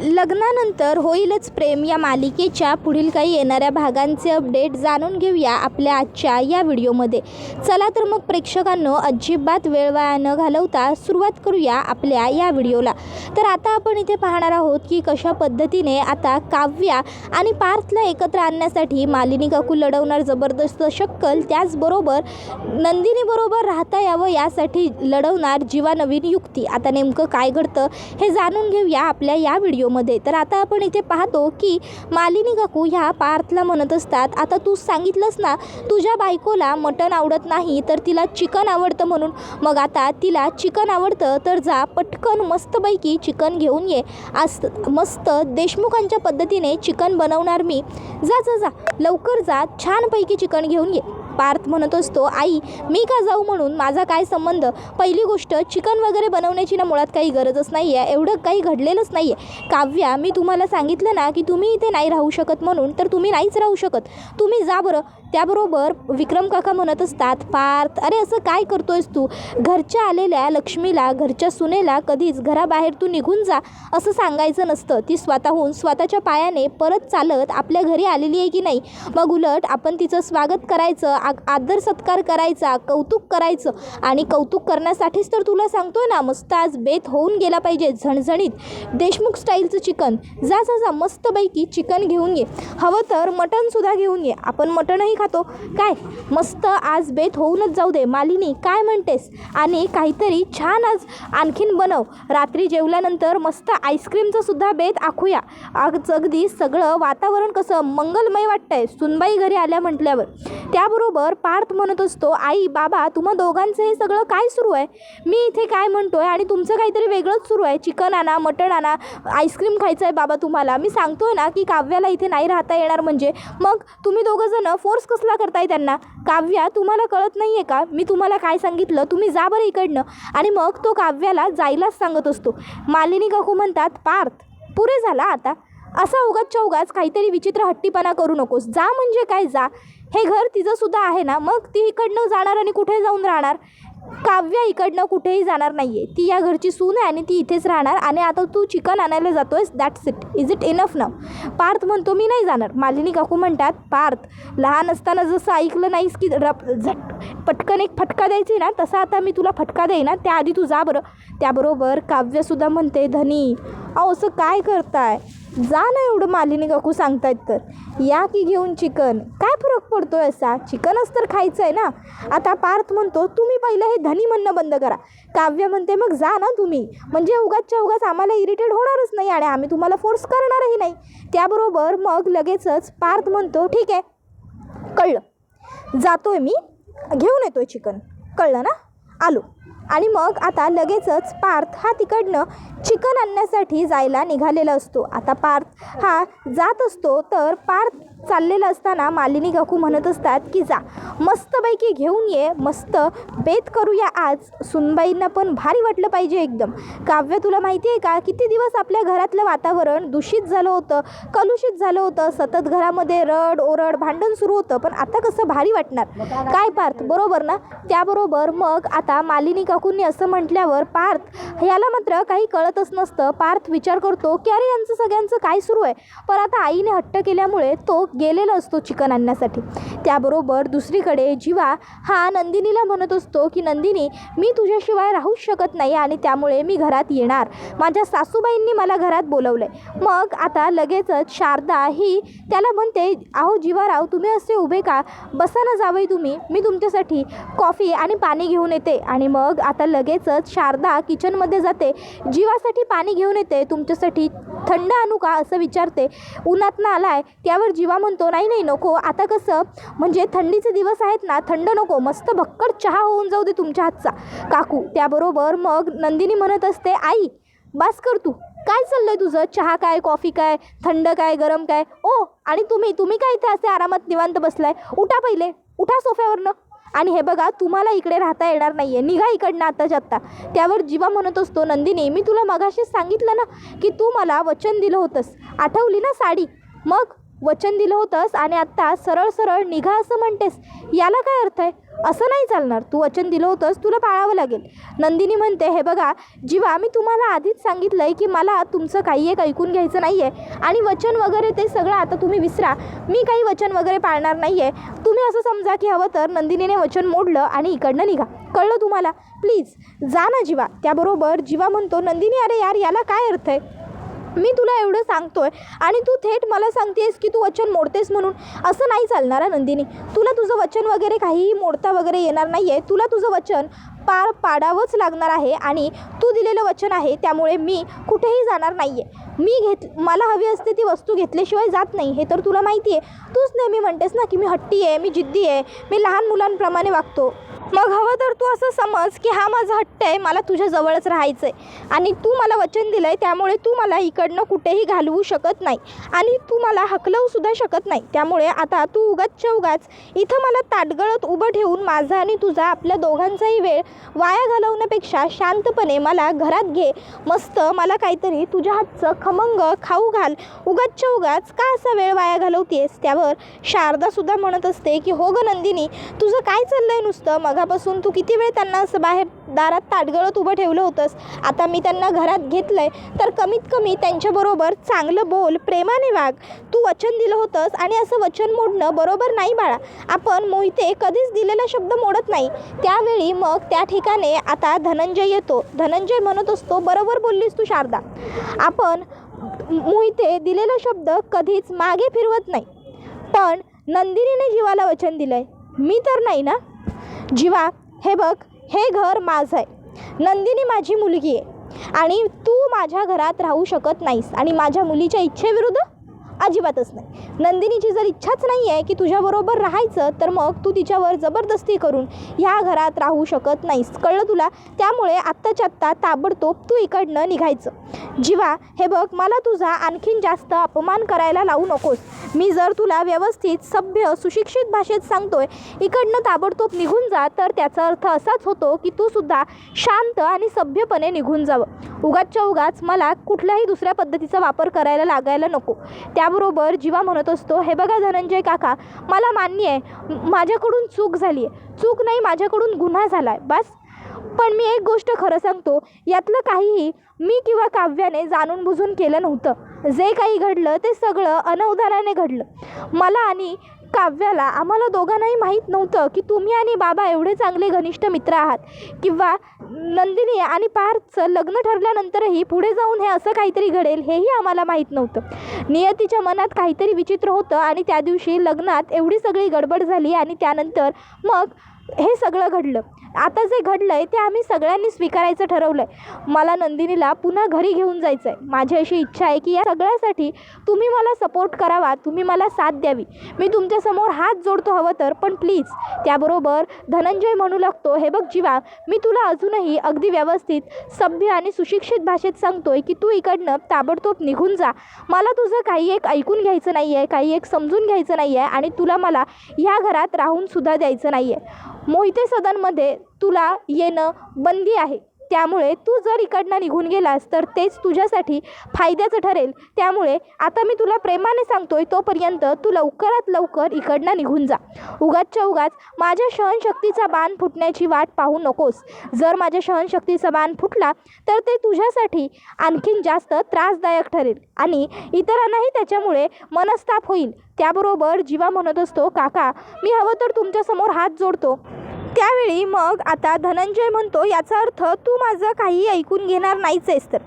लग्नानंतर होईलच प्रेम या मालिकेच्या पुढील काही येणाऱ्या भागांचे अपडेट जाणून घेऊया आपल्या आजच्या या व्हिडिओमध्ये. चला तर मग प्रेक्षकांनो, अजिबात वेळ वाया न घालवता सुरुवात करूया आपल्या या व्हिडिओला. तर आता आपण इथे पाहणार आहोत की कशा पद्धतीने आता काव्या आणि पार्थला एकत्र आणण्यासाठी मालिनी काकू लढवणार जबरदस्त शक्कल, त्याचबरोबर नंदिनीबरोबर राहता यावं यासाठी लढवणार जीवा नवीन युक्ती. आता नेमकं काय घडतं हे जाणून घेऊया आपल्या या व्हिडिओ मध्ये. तर आता आपण इथे पाहतो की मालिनी काकू ह्या पार्थला म्हणत असतात, आता तू सांगितलंस ना तुझ्या बायकोला मटण आवडत नाही तर तिला चिकन आवडतं म्हणून, मग आता तिला चिकन आवडतं तर जा पटकन मस्तपैकी चिकन घेऊन ये. आज मस्त देशमुखांच्या पद्धतीने चिकन बनवणार मी, जा जा जा लवकर जा, छानपैकी चिकन घेऊन ये. पार्थ म्हणत असतो, आई मी का जाऊ म्हणून, माझा काय संबंध. पहिली गोष्ट चिकन वगैरे बनवण्याची ना मुळात काही गरजच नाही आहे, एवढं काही घडलेलंच नाही आहे. काव्या मी तुम्हाला सांगितलं ना की तुम्ही इथे नाही राहू शकत म्हणून, तर तुम्ही नाहीच राहू शकत, तुम्ही जा बरं. त्याबरोबर विक्रम काका म्हणत असतात, पार्थ अरे असं काय करतोयस तू, घरच्या आलेल्या लक्ष्मीला, घरच्या सुनेला कधीच घराबाहेर तू निघून जा असं सांगायचं नसतं. ती स्वतःहून स्वतःच्या पायाने परत चालत आपल्या घरी आलेली आहे की नाही, मग उलट आपण तिचं स्वागत करायचं, आदर सत्कार करायचा, कौतुक करायचं. आणि कौतुक करण्यासाठीच तर तुला सांगतोय ना, मस्त आज बेत होऊन गेला पाहिजे, झणझणीत देशमुख स्टाईलचं चिकन. जा जा जा मस्तपैकी चिकन घेऊन ये, हवं तर मटणसुद्धा घेऊन ये, आपण मटणही खातो काय, मस्त आज बेत होऊनच जाऊ दे. मालिनी काय म्हणतेस, आणि काहीतरी छान आज आणखीन बनव, रात्री जेवल्यानंतर मस्त आईस्क्रीमचं सुद्धा बेत आखूया. आज अगदी सगळं वातावरण कसं मंगलमय वाटतंय सुनबाई घरी आल्या म्हटल्यावर. त्याबरोबर पार्थ म्हणत असतो, आई बाबा तुम्हा दोघांचं हे सगळं काय सुरू आहे, मी इथे काय म्हणतोय आणि तुमचं काहीतरी वेगळंच सुरू आहे. चिकन आणा, मटण आणा, आईस्क्रीम खायचं आहे बाबा तुम्हाला, मी सांगतोय ना की काव्याला इथे नाही राहता येणार म्हणजे, मग तुम्ही दोघंजणं फोर्स कसला करताय त्यांना. काव्या तुम्हाला कळत नाही आहे का, मी तुम्हाला काय सांगितलं, तुम्ही जा बरं इकडनं. आणि मग तो काव्याला जायलाच सांगत असतो. मालिनी काकू म्हणतात, पार्थ पुरे झाला आता, असा उगाचच्या उगाच काहीतरी विचित्र हट्टीपणा करू नकोस, जा म्हणजे काय जा, हे घर तिचं सुद्धा आहे ना, मग ती इकडनं जाणार आणि कुठे जाऊन राहणार. काव्या इकडनं कुठेही जाणार नाही आहे, ती या घरची सून आहे आणि ती इथेच राहणार. आणि आता तू चिकन आणायला जातोयस, that's it, is it enough now. Parth म्हणतो, मी नाही जाणार. मालिनी काकू म्हणतात, पार्थ लहान असताना जसं ऐकलं नाहीस की पटकन एक फटका द्यायची ना, तसा आता मी तुला फटका देईन ना, त्याआधी तू जा बरं. त्याबरोबर काव्यसुद्धा म्हणते, धनी अहो असं काय करताय, जा ना, एवढं मालिनी काकू सांगतायत तर या की घेऊन चिकन, काय फरक पडतोय असा, चिकनच तर खायचं आहे ना. आता पार्थ म्हणतो, तुम्ही पहिलं हे धनी म्हणणं बंद करा. काव्य म्हणते, मग जा ना तुम्ही, म्हणजे उगाचच्या उगाच आम्हाला इरिटेट होणारच नाही आणि आम्ही तुम्हाला फोर्स करणारही नाही. त्याबरोबर मग लगेचच पार्थ म्हणतो, ठीक आहे कळलं, जातोय मी, घेऊन येतोय चिकन, कळलं ना, आलो. आणि मग आता लगेचच पार्थ हा तिकडनं चिकन आणण्यासाठी जायला निघालेला असतो. आता पार्थ हा जात असतो तर पार्थ चाललेलं असताना मालिनी काकू म्हणत असतात की जा मस्तपैकी घेऊन ये, मस्त बेत करूया आज, सुनबाईंना पण भारी वाटलं पाहिजे एकदम. काव्य तुला माहिती आहे का, किती दिवस आपल्या घरातलं वातावरण दूषित झालं होतं, कलुषित झालं होतं, सतत घरामध्ये रड ओरड भांडण सुरू होतं, पण आता कसं भारी वाटणार काय पार्थ, बरोबर ना. त्याबरोबर मग आता मालिनी काकूंनी असं म्हटल्यावर पार्थ याला मात्र काही कळतच नसतं. पार्थ विचार करतो की अरे यांचं सगळ्यांचं काय सुरू आहे, पण आता आईने हट्ट केल्यामुळे तो गेलेला असतो चिकन आणण्यासाठी. त्याबरोबर दुसरीकडे जीवा हा नंदिनीला म्हणत असतो की नंदिनी मी तुझ्याशिवाय राहूच शकत नाही आणि त्यामुळे मी घरात येणार, माझ्या सासूबाईंनी मला घरात बोलवलं आहे. मग आता लगेचच शारदा ही त्याला म्हणते, अहो जीवाराव तुम्ही असे उभे का, बसा ना जावई तुम्ही, मी तुमच्यासाठी कॉफी आणि पाणी घेऊन येते. आणि मग आता लगेचच शारदा किचनमध्ये जाते, जीवासाठी पाणी घेऊन येते, तुमच्यासाठी थंड आणू का असं विचारते. उन्हातनं आलाय. त्यावर जीवा म्हणतो, नाही नाही नको, आता कसं म्हणजे थंडीचे दिवस आहेत ना, थंड नको, मस्त भक्कड चहा होऊन जाऊ दे तुमच्या हातचा काकू. त्याबरोबर मग नंदिनी म्हणत असते, आई बास कर तू, काय चाललंय तुझं, चहा काय, कॉफी काय, थंड काय, गरम काय, ओ आणि तुम्ही काय इथे असे आरामात निवांत बसलाय, उठा पहिले, उठा सोफ्यावरनं, आणि हे बघा तुम्हाला इकडे राहता येणार नाही आहे, निघा इकडनं आत्ताच्या आत्ता. त्यावर जीवा म्हणत असतो, नंदिनी मी तुला मगाशीच सांगितलं ना की तू मला वचन दिलं होतंस, आठवली ना साडी, मग वचन दिलं होतंस आणि आत्ता सरळ सरळ निघा असं म्हणतेस, याला काय अर्थ आहे? असं नाही चालणार. तू वचन दिलं होतंस, तुला पाळावं लागेल. नंदिनी म्हणते, हे बघा जीवा, मी तुम्हाला आधीच सांगितलं आहे की मला तुमचं काही एक ऐकून घ्यायचं नाही आहे आणि वचन वगैरे ते सगळं आता तुम्ही विसरा. मी काही वचन वगैरे पाळणार नाही आहे. तुम्ही असं समजा की हवं तर नंदिनीने वचन मोडलं आणि इकडनं निघा. कळलं तुम्हाला? प्लीज जा ना जीवा. त्याबरोबर जीवा म्हणतो, नंदिनी अरे यार, याला काय अर्थ आहे? मी तुला एवढं सांगतोय आणि तू थेट मला सांगतेस की तू वचन मोडतेस म्हणून. असं नाही चालणार आहे नंदिनी. तुला तुझं वचन वगैरे काहीही मोडता वगैरे येणार नाही आहे. तुला तुझं वचन पार पाडावंच लागणार आहे आणि तू दिलेलं वचन आहे, त्यामुळे मी कुठेही जाणार नाही आहे. मला हवी असते ती वस्तू घेतल्याशिवाय जात नाही, हे तर तुला माहिती आहे. तूच नेहमी म्हणतेस ना की मी हट्टी आहे, मी जिद्दी आहे, मी लहान मुलांप्रमाणे वागतो. मग हवं तर तू असं समज की हा माझा हट्ट आहे, मला तुझ्या जवळच राहायचं आहे आणि तू मला वचन दिलं आहे, त्यामुळे तू मला इकडनं कुठेही घालवू शकत नाही आणि तू मला हकलवूसुद्धा शकत नाही. त्यामुळे आता तू उगाचच्या उगाच इथं मला ताटगळत उभं ठेवून माझा आणि तुझा, आपल्या दोघांचाही वेळ वाया घालवण्यापेक्षा शांतपणे मला घरात घे. मस्त मला काहीतरी तुझ्या हातचं खमंग खाऊ घाल. उगाचच्या उगाच का असा वेळ वाया घालवतेस? त्यावर शारदासुद्धा म्हणत असते की हो गं नंदिनी, तुझं काय चाललं आहे नुसतं? मगापासून तू किती वेळ त्यांना असं बाहेर दारात ताटगळत उभं ठेवलं होतंस. आता मी त्यांना घरात घेतलं आहे तर कमीत कमी त्यांच्याबरोबर चांगलं बोल, प्रेमाने वाग. तू वचन दिलं होतंस आणि असं वचन मोडणं बरोबर नाही बाळा. आपण मोहिते कधीच दिलेला शब्द मोडत नाही. त्यावेळी मग त्या ठिकाणी आता धनंजय येतो. धनंजय म्हणत असतो, बरोबर बोललीस तू शारदा, आपण मोहिते दिलेला शब्द कधीच मागे फिरवत नाही. पण नंदिनीने जीवाला वचन दिलं आहे, मी तर नाही ना. जीवा हे बघ, हे घर माझं आहे. नंदिनी माझी मुलगी आहे आणि तू माझ्या घरात राहू शकत नाहीस आणि माझ्या मुलीच्या इच्छेविरुद्ध अजिबातच नाही. नंदिनीची जर इच्छाच नाही आहे की तुझ्याबरोबर राहायचं, तर मग तू तिच्यावर जबरदस्ती करून ह्या घरात राहू शकत नाहीस. कळलं तुला? त्यामुळे आत्ताच्या आत्ता ताबडतोब तू इकडनं निघायचं. जीवा हे बघ, मला तुझा आणखीन जास्त अपमान करायला लावू नकोस. मी जर तुला व्यवस्थित, सभ्य, सुशिक्षित भाषेत सांगतोय इकडनं ताबडतोब निघून जा, तर त्याचा अर्थ असाच होतो की तू सुद्धा शांत आणि सभ्यपणे निघून जावं. उगाचच्या उगाच मला कुठल्याही दुसऱ्या पद्धतीचा वापर करायला लागायला नको. त्याबरोबर जीवा म्हणत असतो, हे बघा धनंजय काका, मला मान्य आहे माझ्याकडून चूक झाली आहे. चूक नाही, माझ्याकडून गुन्हा झाला आहे बस. पण मी एक गोष्ट खरं सांगतो, यातलं काहीही मी किंवा काव्याने जाणून बुजून केलं नव्हतं. जे काही घडलं ते सगळं अनवधानाने घडलं. मला आणि काव्याला, आम्हाला दोघांनाही माहीत नव्हतं की तुम्ही आणि बाबा एवढे चांगले घनिष्ठ मित्र आहात किंवा नंदिनी आणि पार्थचं लग्न ठरल्यानंतरही पुढे जाऊन हे असं काहीतरी घडेल हेही आम्हाला माहीत नव्हतं. नियतीच्या मनात काहीतरी विचित्र होतं आणि त्या दिवशी लग्नात एवढी सगळी गडबड झाली आणि त्यानंतर मग हे सगळं घडलं. आता जे घडलं आहे ते आम्ही सगळ्यांनी स्वीकारायचं ठरवलं आहे. मला नंदिनीला पुन्हा घरी घेऊन जायचं आहे. माझी अशी इच्छा आहे की या सगळ्यासाठी तुम्ही मला सपोर्ट करावा, तुम्ही मला साथ द्यावी. मी तुमच्यासमोर हात जोडतो हवं तर, पण प्लीज. त्याबरोबर धनंजय म्हणू लागतो, हे बघ जीवा, मी तुला अजूनही अगदी व्यवस्थित, सभ्य आणि सुशिक्षित भाषेत सांगतोय की तू इकडनं ताबडतोब निघून जा. मला तुझं काही एक ऐकून घ्यायचं नाही आहे, काही एक समजून घ्यायचं नाही आहे आणि तुला मला ह्या घरात राहूनसुद्धा द्यायचं नाही आहे. मोहिते सदनमध्ये तुला येणं बंदी आहे. त्यामुळे तू जर इकडनं निघून गेलास तर तेच तुझ्यासाठी फायद्याचं ठरेल. त्यामुळे आता मी तुला प्रेमाने सांगतोय, तोपर्यंत तू लवकरात लवकर इकडनं निघून जा. उगाचच्या उगाच माझ्या सहनशक्तीचा बाण फुटण्याची वाट पाहू नकोस. जर माझ्या सहनशक्तीचा बाण फुटला तर ते तुझ्यासाठी आणखीन जास्त त्रासदायक ठरेल आणि इतरांनाही त्याच्यामुळे मनस्ताप होईल. त्याबरोबर जीवा म्हणत असतो, काका मी हवं तर तुमच्यासमोर हात जोडतो. त्यावेळी मग आता धनंजय म्हणतो, याचा अर्थ तू माझं काही ऐकून घेणार नाहीच आहेस तर.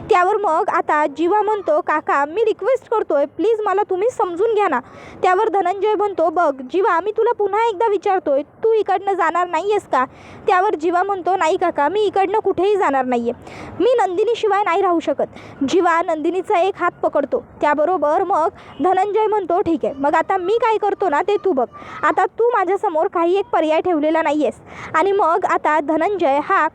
त्यावर मग आता जीवा म्हणतो, काका मी रिक्वेस्ट करतोय, प्लीज मला तुम्ही समजून घ्या ना. त्यावर धनंजय म्हणतो, बघ जीवा, मी तुला पुन्हा एकदा विचारतोय, तू इकडनं जाणार नाही आहेस का? त्यावर जीवा म्हणतो, नाही काका, मी इकडनं कुठेही जाणार नाही आहे. मी नंदिनीशिवाय नाही राहू शकत. जीवा नंदिनीचा एक हात पकडतो. त्याबरोबर मग धनंजय म्हणतो, ठीक आहे, मग आता मी काय करतो ना ते तू बघ. आता तू माझ्यासमोर काही एक पर्याय ठेवलेला नाही आहेस. आणि मग आता धनंजय हा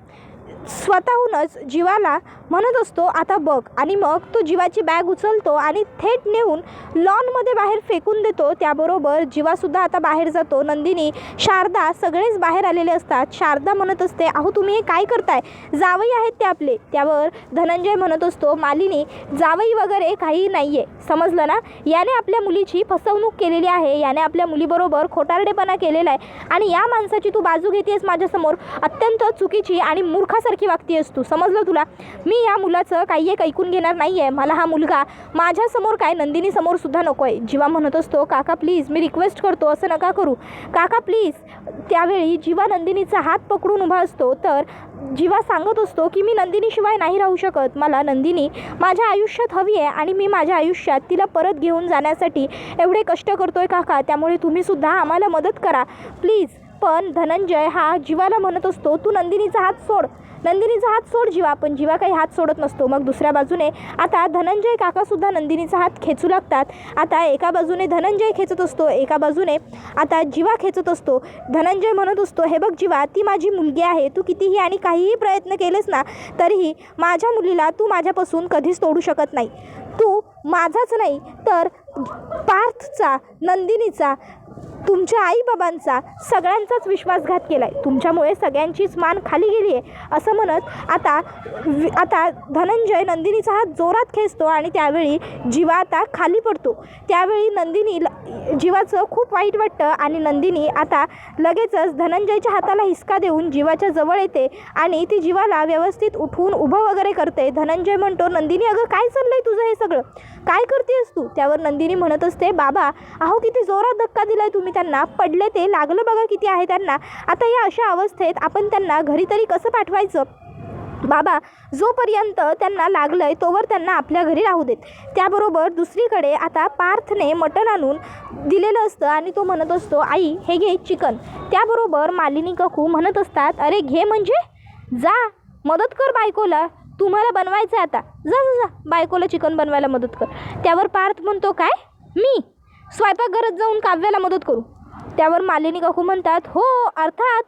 स्वतःहूनच जीवाला म्हणत असतो आता बघ, आणि मग तो जीवाची बॅग उचलतो आणि थेट नेऊन लॉनमध्ये बाहेर फेकून देतो. त्याबरोबर जीवासुद्धा आता बाहेर जातो. नंदिनी, शारदा सगळेच बाहेर आलेले असतात. शारदा म्हणत असते, अहो तुम्ही हे काय करताय, जावई आहेत ते आपले. त्यावर धनंजय म्हणत असतो, मालिनी जावई वगैरे काही नाही आहे, समजलं ना, याने आपल्या मुलीची फसवणूक केलेली आहे, याने आपल्या मुलीबरोबर खोटारडेपणा केलेला आहे आणि या माणसाची तू बाजू घेतेस माझ्यासमोर, अत्यंत चुकीची आणि मूर्खासारखी वागतेस तू, समजलं तुला. मी या मुलाचं काही एक ऐकून घेणार नाही आहे. मला हा मुलगा माझ्यासमोर काय नंदिनीसमोर सुद्धा नको आहे. जीवा म्हणत असतो, काका प्लीज, मी रिक्वेस्ट करतो, असं नका करू काका प्लीज. त्यावेळी जीवा नंदिनीचा हात पकडून उभा असतो. तर जीवा सांगत असतो की मी नंदिनीशिवाय नाही राहू शकत, मला नंदिनी माझ्या आयुष्यात हवी आहे आणि मी माझ्या आयुष्यात तिला परत घेऊन जाण्यासाठी एवढे कष्ट करतोय काका, त्यामुळे तुम्हीसुद्धा आम्हाला मदत करा प्लीज. पण धनंजय हा जीवाला म्हणत असतो, तू नंदिनीचा हात सोड, नंदिनीचा हात सोड जीवा. पण जीवा काही हात सोडत नसतो. मग दुसऱ्या बाजूने आता धनंजय काकासुद्धा नंदिनीचा हात खेचू लागतात. आता एका बाजूने धनंजय खेचत असतो, एका बाजूने आता जीवा खेचत असतो. धनंजय म्हणत असतो, हे बघ जीवा, ती माझी मुलगी आहे, तू कितीही आणि काहीही प्रयत्न केलेस ना तरीही माझ्या मुलीला तू माझ्यापासून कधीच तोडू शकत नाही. तू माझाच नाही तर पार्थचा, नंदिनीचा, तुमच्या आईबाबांचा, सगळ्यांचाच विश्वासघात केला आहे, तुमच्यामुळे सगळ्यांचीच मान खाली गेली आहे, असं म्हणत आता धनंजय नंदिनीचा हात जोरात खेचतो आणि त्यावेळी जीवा आता खाली पडतो. त्यावेळी जीवाचं खूप वाईट वाटतं आणि नंदिनी आता लगेचच धनंजयच्या हाताला हिसका देऊन जीवाच्या जवळ येते आणि ती जीवाला व्यवस्थित उठवून उभं वगैरे करते. धनंजय म्हणतो, नंदिनी अगं काय चाललंय तुझं, हे सगळं काय करतेस तू. त्यावर नंदिनी म्हणत असते, बाबा अहो किती जोरात धक्का दिलाय तुम्ही त्यांना, पडले ते, लागलं बघा किती आहे त्यांना, आता या अशा अवस्थेत आपण त्यांना घरी तरी कसं पाठवायचं बाबा, जोपर्यंत त्यांना लागलंय तोवर त्यांना आपल्या घरी राहू देत. त्याबरोबर दुसरीकडे आता पार्थने मटण आणून दिलेलं असतं आणि तो म्हणत असतो, आई हे घे चिकन. त्याबरोबर मालिनी काकू म्हणत असतात, अरे घे म्हणजे जा मदत कर बायकोला, तुम्हाला बनवायचं आहे आता, जा जा जा बायकोला चिकन बनवायला मदत कर. त्यावर पार्थ म्हणतो, काय मी स्वयंपाकघरात जाऊन काव्याला मदत करू. त्यावर मालिनी काकू म्हणतात, हो अर्थात.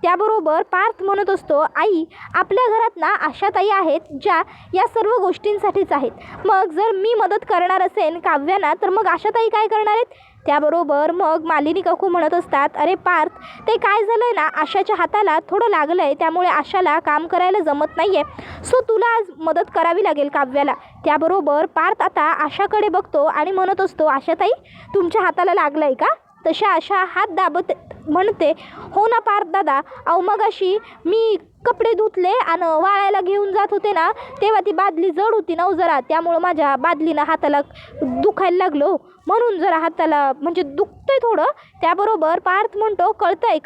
त्याबरोबर पार्थ म्हणत असतो, आई आपल्या घरात ना आशाताई आहेत ज्या या सर्व गोष्टींसाठीच आहेत, मग जर मी मदत करणार असेल काव्यांना तर मग आशाताई काय करणार आहेत. त्याबरोबर मग मालिनी काकू म्हणत असतात, अरे पार्थ ते काय झालं आहे ना, आशाच्या हाताला थोडं लागलं आहे, त्यामुळे आशाला काम करायला जमत नाही आहे, सो तुला आज मदत करावी लागेल काव्याला. त्याबरोबर पार्थ आता आशाकडे बघतो आणि म्हणत असतो, आशाताई तुमच्या हाताला लागलं आहे का. तशा आशा हात दाबत म्हणते, हो ना पार्थ दादा, अहो मगाशी मी कपडे धुतले आणि वाळायला घेऊन जात होते ना, तेव्हा ती बादली जड होती ना जरा, त्यामुळं माझ्या बादलीनं हाताला दुखायला लागलो, म्हणून जरा हाताला म्हणजे दुखतंय थोडं. त्याबरोबर पार्थ म्हणतो, कळतंय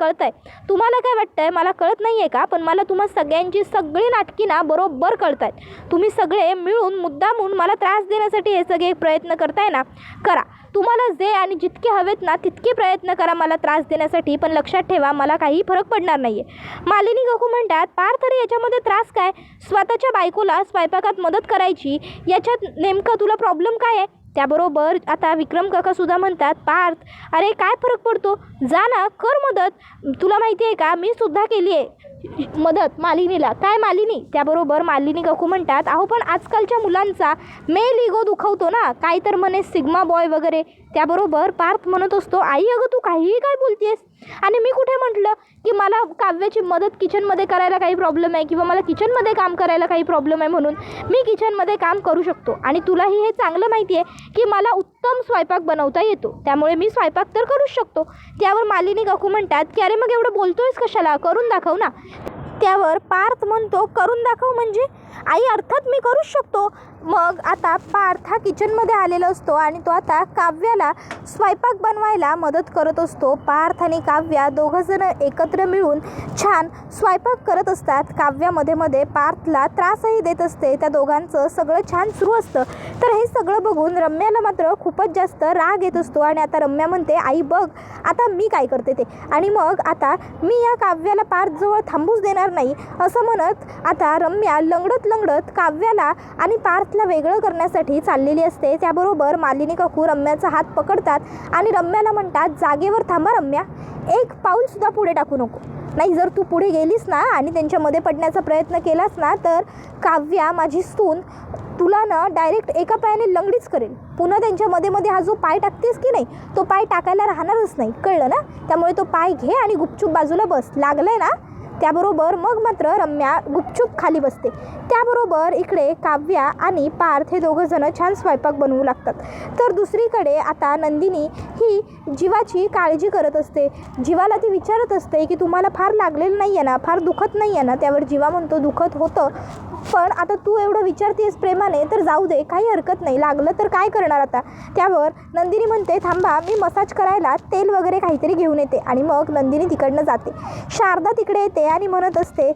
तुम्हाला काय वाटतंय, मला कळत नाही आहे का, पण मला तुम्हा सगळ्यांची सगळी नाटकी ना बरोबर कळत आहेत, तुम्ही सगळे मिळून मुद्दामून मला त्रास देण्यासाठी हे सगळे प्रयत्न करताय ना, करा तुम्हाला जे आणि जितके हवेत ना तितके प्रयत्न करा मला त्रास देण्यासाठी, पण लक्षात ठेवा मला काही फरक पडणार नाही आहे. मालिनी काकू म्हणतात, पार्थ तरी याच्यामध्ये त्रास काय, स्वतःच्या बायकोला स्वयंपाकात मदत करायची, याच्यात नेमकं तुला प्रॉब्लेम काय आहे. त्याबरोबर आता विक्रम काकासुद्धा म्हणतात, पार्थ अरे काय फरक पडतो, जा ना कर मदत, तुला माहिती आहे का मी सुद्धा केली आहे मदत मालिनीला. काय मालिनी. त्याबरोबर मालिनी काकू म्हणतात, अहो पण आजकालच्या मुलांचा मेल इगो दुखवतो ना, काय तर म्हणे सिग्मा बॉय वगैरे. त्याबरोबर पार्थ म्हणत असतो, आई अगं तू काहीही काय बोलतेस, आणि मी कुठे म्हटलं की मला काव्याची मदत किचनमध्ये करायला काही प्रॉब्लेम आहे किंवा मला किचनमध्ये काम करायला काही प्रॉब्लेम आहे, म्हणून मी किचनमध्ये काम करू शकतो आणि तुलाही हे चांगलं माहिती आहे की मला उत्तम स्वयंपाक बनवता येतो, त्यामुळे मी स्वयंपाक तर करूच शकतो. त्यावर मालिनी काकू म्हणतात की अरे मग एवढं बोलतोयस कशाला, करून दाखव ना. त्यावर पार्थ म्हणतो, करून दाखव म्हणजे आई अर्थात मी करूच शकतो. मग आता पार्थ हा किचनमध्ये आलेला असतो आणि तो आता काव्याला स्वयंपाक बनवायला मदत करत असतो. पार्थ आणि काव्या दोघंजण एकत्र मिळून छान स्वयंपाक करत असतात. काव्या मध्ये पार्थला त्रासही देत असते. त्या दोघांचं सगळं छान सुरू असतं. तर हे सगळं बघून रम्याला मात्र खूपच जास्त राग येत असतो आणि आता रम्या म्हणते, आई बघ आता मी काय करते ते, आणि मग आता मी या काव्याला पार्थजवळ थांबूच देणार नाही असं म्हणत आता रम्या लंगडत काव्याला आणि पार्थला वेगळं करण्यासाठी चाललेली असते. त्याबरोबर मालिनी काकू रम्याचा हात पकडतात आणि रम्याला म्हणतात, जागेवर थांबा रम्या, एक पाऊलसुद्धा पुढे टाकू नको. नाही जर तू पुढे गेलीस ना आणि त्यांच्यामध्ये पडण्याचा प्रयत्न केलास ना तर काव्या माझी सून तुला ना डायरेक्ट एका पायाने लंगडीच करेल. पुन्हा त्यांच्या मध्ये हा जो पाय टाकतेस की नाही तो पाय टाकायला राहणारच नाही, कळलं ना. त्यामुळे तो पाय घे आणि गुपचूप बाजूला बस. लागलं ना. त्याबरोबर मग मात्र रम्या गुपचूप खाली बसते. त्याबरोबर इकडे काव्या आणि पार्थ हे दोघं जण छान स्वयंपाक बनवू लागतात. तर दुसरीकडे आता नंदिनी ही जीवाची काळजी करत असते. जीवाला ती विचारत असते की तुम्हाला फार लागलेलं नाही आहे ना, फार दुखत नाही आहे ना. त्यावर जीवा म्हणतो दुखत होतं, पण आता तू एवढं विचारतेस प्रेमाने तर जाऊ दे, काही हरकत नाही, लागलं तर काय करणार आता. त्यावर नंदिनी म्हणते थांबा मी मसाज करायला तेल वगैरे काहीतरी घेऊन येते. आणि मग नंदिनी तिकडनं जाते. शारदा तिकडे येते आणि म्हणत असते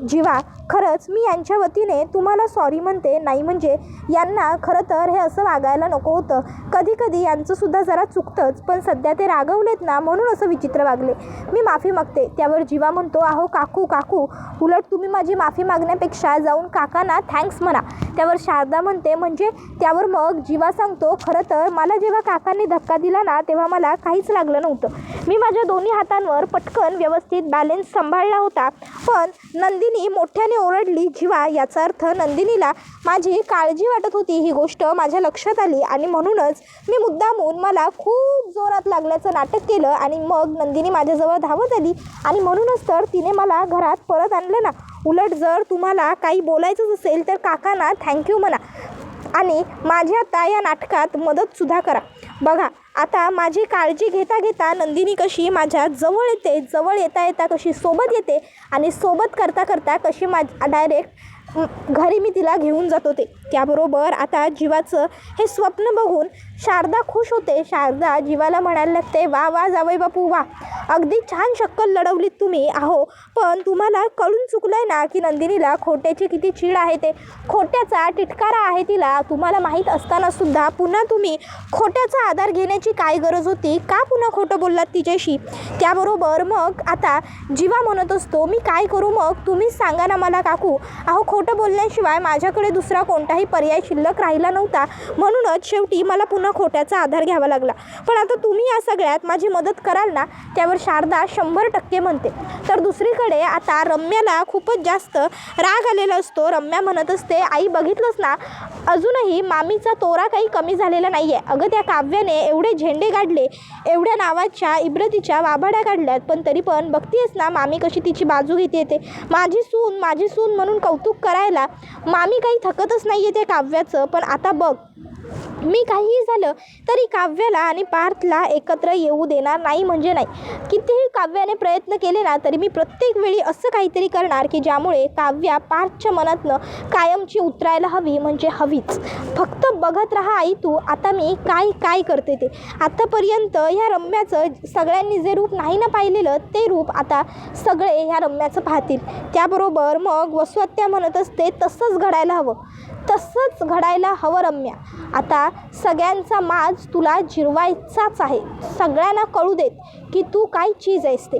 जीवा खरंच मी यांच्या वतीने तुम्हाला सॉरी म्हणते. नाही म्हणजे यांना खरं तर हे असं वागायला नको होतं. कधी कधी यांचंसुद्धा जरा चुकतंच, पण सध्या ते रागवलेत ना म्हणून असं विचित्र वागले. मी माफी मागते. त्यावर जीवा म्हणतो अहो काकू उलट तुम्ही माझी माफी मागण्यापेक्षा जाऊन काकांना थँक्स म्हणा. त्यावर शारदा म्हणते म्हणजे. त्यावर मग जीवा सांगतो खरं तर मला जेव्हा काकांनी धक्का दिला ना तेव्हा मला काहीच लागलं नव्हतं. मी माझ्या दोन्ही हातांवर पटकन व्यवस्थित बॅलेन्स सांभाळला होता. पण नंदिनी मोठ्याने ओरडली. जीवा याचा अर्थ नंदिनीला माझी काळजी वाटत होती ही गोष्ट माझ्या लक्षात आली आणि म्हणूनच मी मुद्दामून मला खूप जोरात लागल्याचं नाटक केलं आणि मग नंदिनी माझ्याजवळ धावत आली आणि म्हणूनच तर तिने मला घरात परत आणलं ना. उलट जर तुम्हाला काही बोलायचंच असेल तर काकांना थँक्यू म्हणा आणि माझ्या आता या नाटकात मदतसुद्धा करा. बघा आता माझी काळजी घेता घेता नंदिनी कशी माझ्या जवळ येते, जवळ येता येता कशी सोबत येते आणि सोबत करता करता कशी डायरेक्ट घरी मी तिला घेऊन जात होते. त्याबरोबर आता जीवाचं हे स्वप्न बघून शारदा खुश होते. शारदा जीवाला म्हणायला लागते वा जावई बापू वा, अगदी छान शक्कल लढवलीत तुम्ही. अहो पण तुम्हाला कळून चुकलंय ना की नंदिनीला खोट्याची किती चीड आहे, ते खोट्याचा तिटकारा आहे तिला. तुम्हाला माहीत असतानासुद्धा पुन्हा तुम्ही खोट्याचा आधार घेण्याची काय गरज होती, का पुन्हा खोटं बोललात तिच्याशी. त्याबरोबर मग आता जीवा म्हणत असतो मी काय करू मग तुम्हीच सांगा ना मला काकू. अहो खोटं बोलण्याशिवाय माझ्याकडे दुसरा कोणताही पर्याय शिल्लक राहिला नव्हता, म्हणूनच शेवटी मला पुन्हा खोट्याचा आधार घ्यावा लागला. पण आता तुम्ही या सगळ्यात माझी मदत कराल ना. त्यावर शारदा 100% म्हणते. तर दुसरीकडे आता रम्याला खूपच जास्त राग आलेला असतो. रम्या म्हणत असते आई बघितलंच ना अजूनही मामीचा तोरा काही कमी झालेला नाही आहे. अगं त्या काव्याने एवढे झेंडे काढले, एवढ्या नावाच्या इब्रतीच्या वाभाड्या काढल्यात, पण तरी पण बघतेस ना मामी कशी तिची बाजू घेते येते. माझी सून म्हणून कौतुक करायला मामी काही थकतच नाही आहे त्या काव्याचं. पण आता बघ मी काहीही झालं तरी काव्याला आणि पार्थला एकत्र येऊ देणार नाही म्हणजे नाही. कितीही काव्याने प्रयत्न केले ना तरी मी प्रत्येक वेळी असं काहीतरी करणार की ज्यामुळे काव्या पार्थच्या मनातनं कायमची उतरायला हवी, म्हणजे हवीच. फक्त बघत राहा आई तू आता मी काय करते ते. आतापर्यंत ह्या रम्याचं सगळ्यांनी जे रूप नाही ना पाहिलेलं ते रूप आता सगळे ह्या रम्याचं पाहतील. त्याबरोबर मग वसुहत्या म्हणत असते तसंच घडायला हवं रम्या. आता सगळ्यांचा माज तुला जिरवायचाच आहे. सगळ्यांना कळू देत की तू काय चीज आहेस ते.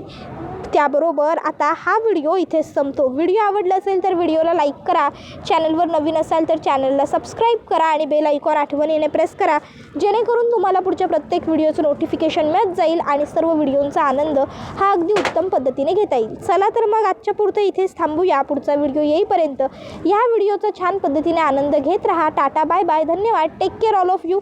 त्याबरोबर आता हा व्हिडिओ इथेच संपतो. व्हिडिओ आवडला असेल तर व्हिडिओला लाईक करा. चॅनलवर नवीन असाल तर चॅनलला सबस्क्राईब करा आणि बेल आयकॉन आठवणीने प्रेस करा, जेणेकरून तुम्हाला पुढच्या प्रत्येक व्हिडिओचं नोटिफिकेशन मिळत जाईल आणि सर्व व्हिडिओंचा आनंद हा अगदी उत्तम पद्धतीने घेता येईल. चला तर मग आजच्या पुरतं इथेच थांबूया. पुढचा व्हिडिओ येईपर्यंत या व्हिडिओचा छान पद्धतीने आनंद घेत राहा. टाटा बाय बाय, धन्यवाद. Take care all of you.